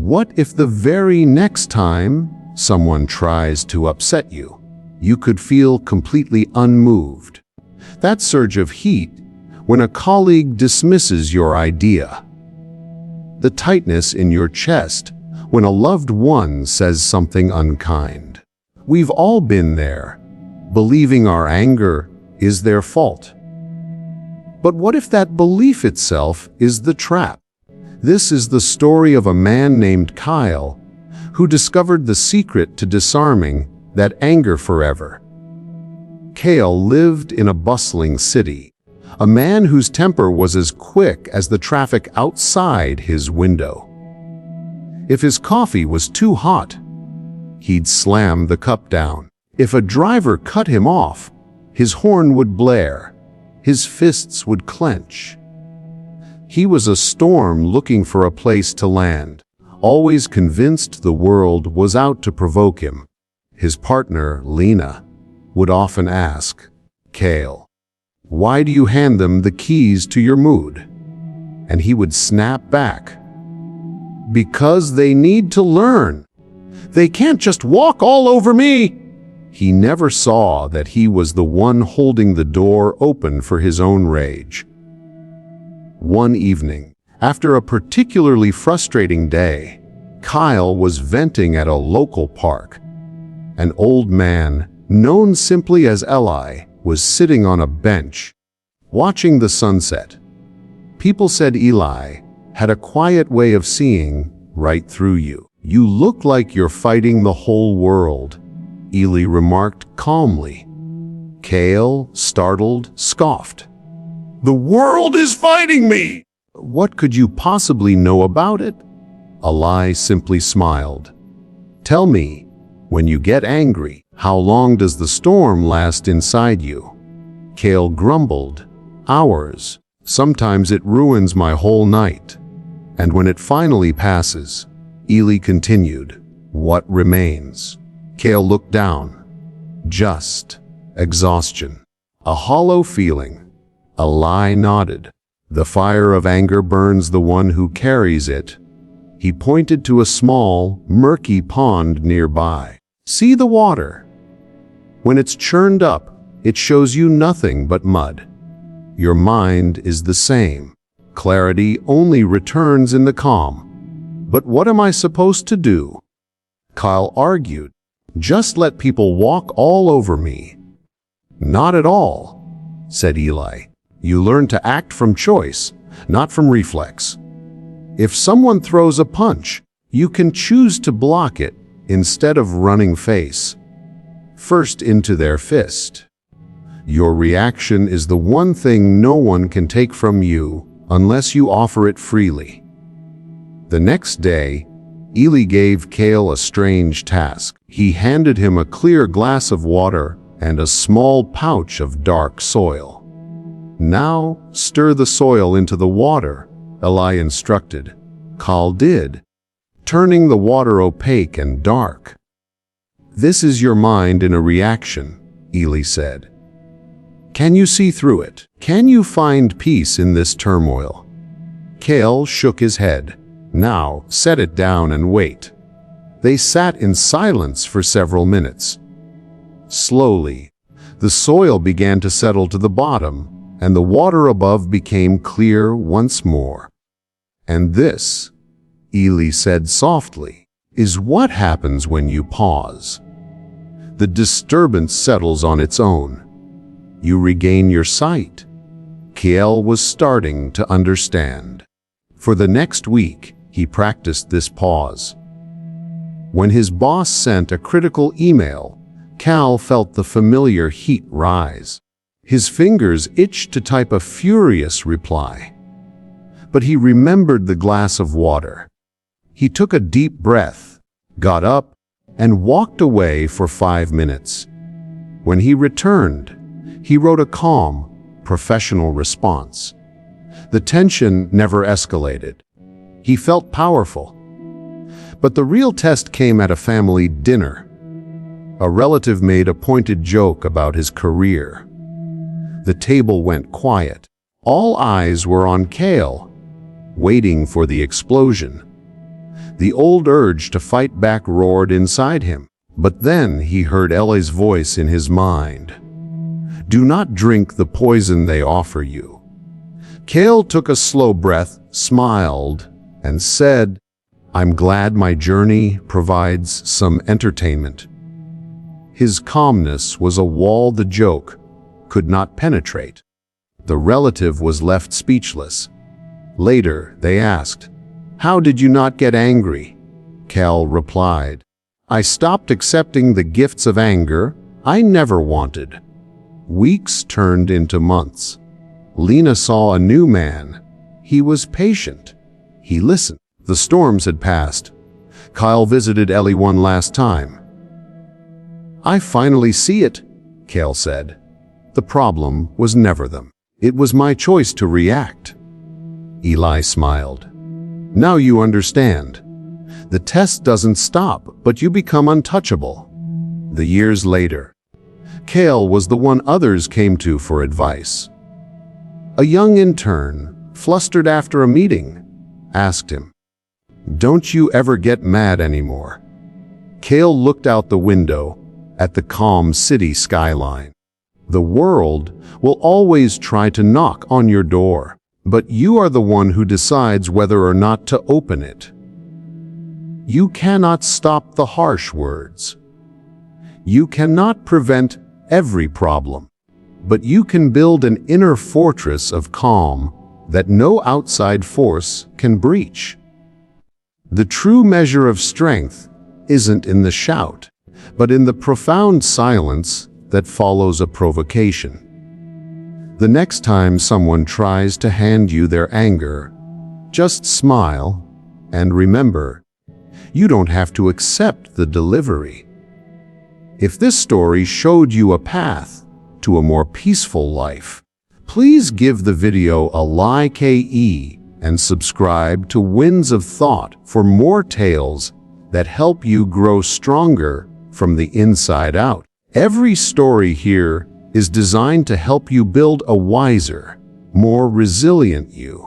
What if the very next time someone tries to upset you, you could feel completely unmoved? That surge of heat when a colleague dismisses your idea. The tightness in your chest when a loved one says something unkind. We've all been there, believing our anger is their fault. But what if that belief itself is the trap? This is the story of a man named Kael, who discovered the secret to disarming that anger forever. Kael lived in a bustling city, a man whose temper was as quick as the traffic outside his window. If his coffee was too hot, he'd slam the cup down. If a driver cut him off, his horn would blare, his fists would clench. He was a storm looking for a place to land, always convinced the world was out to provoke him. His partner, Lena, would often ask, "Kael, why do you hand them the keys to your mood?" And he would snap back, "Because they need to learn. They can't just walk all over me." He never saw that he was the one holding the door open for his own rage. One evening, after a particularly frustrating day, Kael was venting at a local park. An old man, known simply as Eli, was sitting on a bench, watching the sunset. People said Eli had a quiet way of seeing right through you. "You look like you're fighting the whole world," Eli remarked calmly. Kael, startled, scoffed. "The world is fighting me!" "What could you possibly know about it?" Eli simply smiled. "Tell me, when you get angry, how long does the storm last inside you?" Kael grumbled, "Hours. Sometimes it ruins my whole night. And when it finally passes," Eli continued, "what remains?" Kael looked down. "Just exhaustion. A hollow feeling." Eli nodded. "The fire of anger burns the one who carries it." He pointed to a small, murky pond nearby. "See the water? When it's churned up, it shows you nothing but mud. Your mind is the same. Clarity only returns in the calm." "But what am I supposed to do?" Kael argued. "Just let people walk all over me." "Not at all," said Eli. "You learn to act from choice, not from reflex. If someone throws a punch, you can choose to block it instead of running face first into their fist. Your reaction is the one thing no one can take from you unless you offer it freely." The next day, Eli gave Kael a strange task. He handed him a clear glass of water and a small pouch of dark soil. "Now, stir the soil into the water," Eli instructed. Kael did, turning the water opaque and dark. "This is your mind in a reaction," Eli said. "Can you see through it? Can you find peace in this turmoil?" Kael shook his head. "Now, set it down and wait." They sat in silence for several minutes. Slowly, the soil began to settle to the bottom, and the water above became clear once more. "And this," Eli said softly, "is what happens when you pause. The disturbance settles on its own. You regain your sight." Kael was starting to understand. For the next week, he practiced this pause. When his boss sent a critical email, Kael felt the familiar heat rise. His fingers itched to type a furious reply. But he remembered the glass of water. He took a deep breath, got up, and walked away for 5 minutes. When he returned, he wrote a calm, professional response. The tension never escalated. He felt powerful. But the real test came at a family dinner. A relative made a pointed joke about his career. The table went quiet. All eyes were on Kael, waiting for the explosion. The old urge to fight back roared inside him. But then he heard Ellie's voice in his mind. Do not drink the poison they offer you. Kael took a slow breath, smiled, and said, I'm glad my journey provides some entertainment. His calmness was a wall the joke could not penetrate. The relative was left speechless. Later, they asked, How did you not get angry? Kael replied, I stopped accepting the gifts of anger I never wanted. Weeks turned into months. Lena saw a new man. He was patient. He listened. The storms had passed. Kael visited Ellie one last time. I finally see it, Kael said. The problem was never them. It was my choice to react. Eli smiled. Now you understand. The test doesn't stop, but you become untouchable. The years later, Kael was the one others came to for advice. A young intern, flustered after a meeting, asked him, Don't you ever get mad anymore? Kael looked out the window at the calm city skyline. The world will always try to knock on your door, but you are the one who decides whether or not to open it. You cannot stop the harsh words. You cannot prevent every problem, but you can build an inner fortress of calm that no outside force can breach. The true measure of strength isn't in the shout, but in the profound silence that follows a provocation. The next time someone tries to hand you their anger, just smile and remember, you don't have to accept the delivery. If this story showed you a path to a more peaceful life, please give the video a like and subscribe to Winds of Thought for more tales that help you grow stronger from the inside out. Every story here is designed to help you build a wiser, more resilient you.